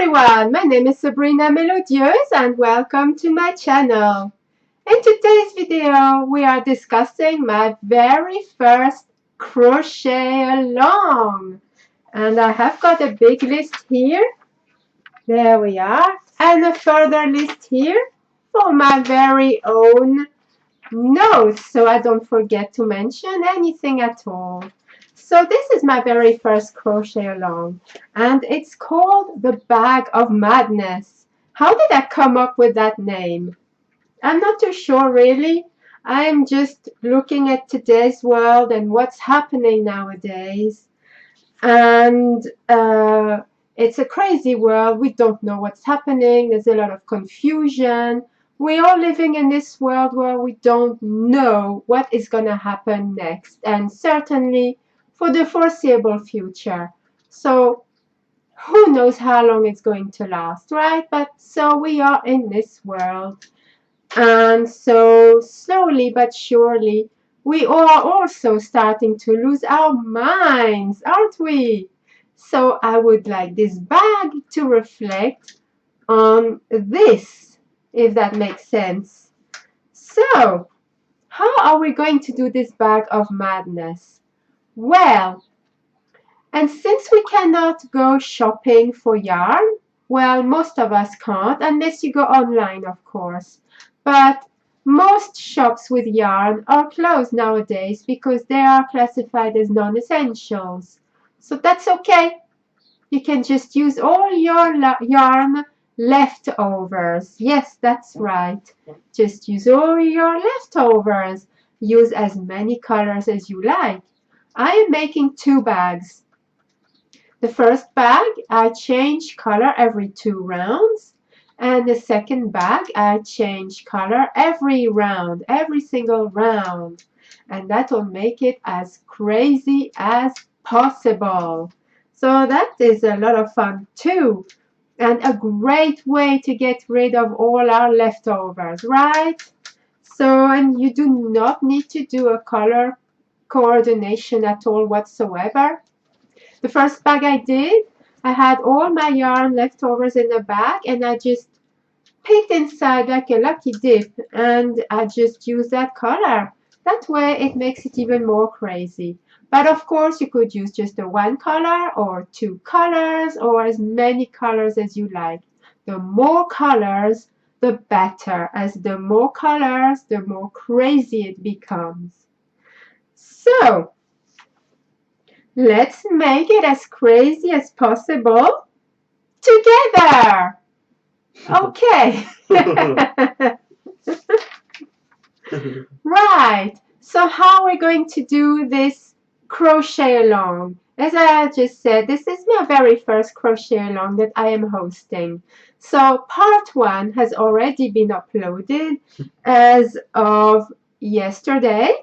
everyone, my name is Sabrina Melodieuse and welcome to my channel. In today's video we are discussing my very first crochet along, and I have got a big list here, there we are, and a further list here for my very own notes so I don't forget to mention anything at all. So this is my very first crochet along, and it's called the Bag of Madness. How did I come up with that name? I'm not too sure really. I'm just looking at today's world and what's happening nowadays. And it's a crazy world. We don't know what's happening. There's a lot of confusion. We are living in this world where we don't know what is going to happen next, and certainly for the foreseeable future. So who knows how long it's going to last, right? But so we are in this world. And so slowly but surely, we are also starting to lose our minds, aren't we? So I would like this bag to reflect on this, if that makes sense. So, how are we going to do this bag of madness? Well, and since we cannot go shopping for yarn, well, most of us can't, unless you go online, of course. But most shops with yarn are closed nowadays because they are classified as non-essentials. So that's okay. You can just use all your yarn leftovers. Yes, that's right. Just use all your leftovers. Use as many colors as you like. I am making 2 bags. The first bag, I change color every 2 rounds. And the second bag, I change color every round, every single round. And that will make it as crazy as possible. So that is a lot of fun too. And a great way to get rid of all our leftovers, right? So, and you do not need to do a color coordination at all whatsoever. The first bag I did, I had all my yarn leftovers in the bag, and I just picked inside like a lucky dip, and I just used that color. That way it makes it even more crazy. But of course you could use just the 1 color or 2 colors or as many colors as you like. The more colors, the better, as the more colors, the more crazy it becomes. So, let's make it as crazy as possible together. Okay. Right. So how are we going to do this crochet along? As I just said, this is my very first crochet along that I am hosting. So part 1 has already been uploaded as of yesterday.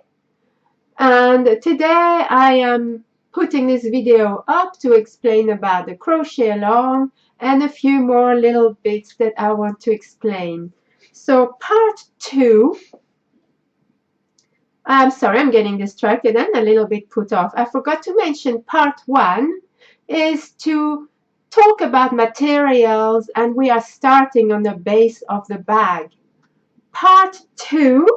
And today I am putting this video up to explain about the crochet along and a few more little bits that I want to explain. So part 2, I'm sorry, I'm getting distracted and a little bit put off. I forgot to mention part 1 is to talk about materials, and we are starting on the base of the bag. Part 2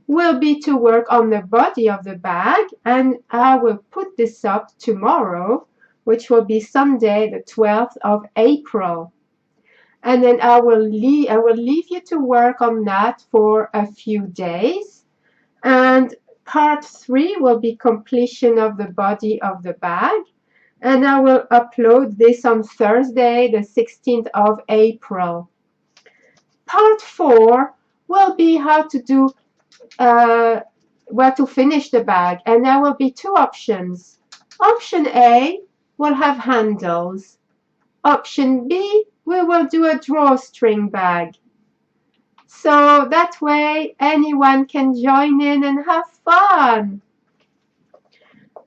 will be to work on the body of the bag, and I will put this up tomorrow, which will be Sunday the 12th of April. And then I will leave you to work on that for a few days. And part 3 will be completion of the body of the bag. And I will upload this on Thursday the 16th of April. Part 4 will be how to do where to finish the bag, and there will be 2 options. Option A will have handles. Option B, we will do a drawstring bag. So that way anyone can join in and have fun.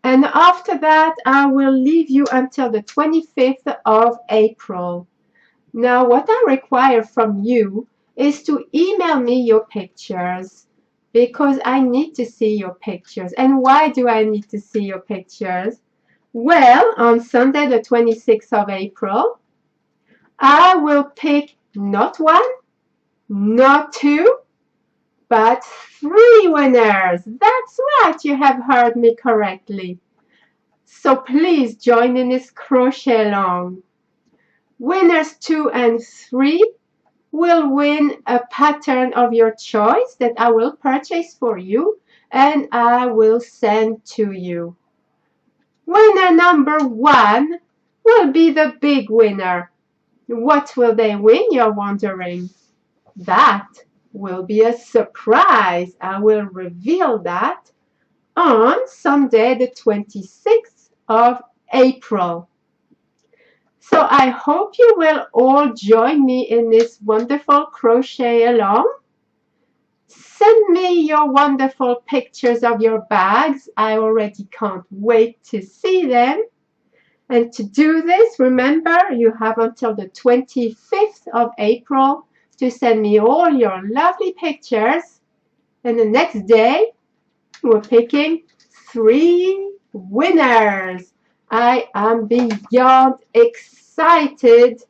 And after that, I will leave you until the 25th of April. Now, what I require from you is to email me your pictures, because I need to see your pictures. And why do I need to see your pictures? Well, on Sunday the 26th of April, I will pick not one, not two, but 3 winners. That's right, you have heard me correctly. So please join in this crochet along. Winners 2 and 3 will win a pattern of your choice that I will purchase for you and I will send to you. Winner number 1 will be the big winner. What will they win, you're wondering? That will be a surprise. I will reveal that on Sunday the 26th of April. So I hope you will all join me in this wonderful crochet along. Send me your wonderful pictures of your bags. I already can't wait to see them. And to do this, remember, you have until the 25th of April to send me all your lovely pictures. And the next day, we're picking 3 winners. I am beyond excited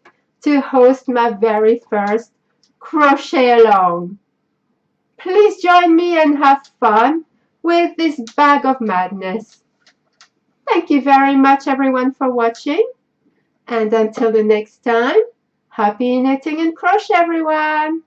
to host my very first crochet along. Please join me and have fun with this bag of madness. Thank you very much everyone for watching. And until the next time, happy knitting and crochet everyone!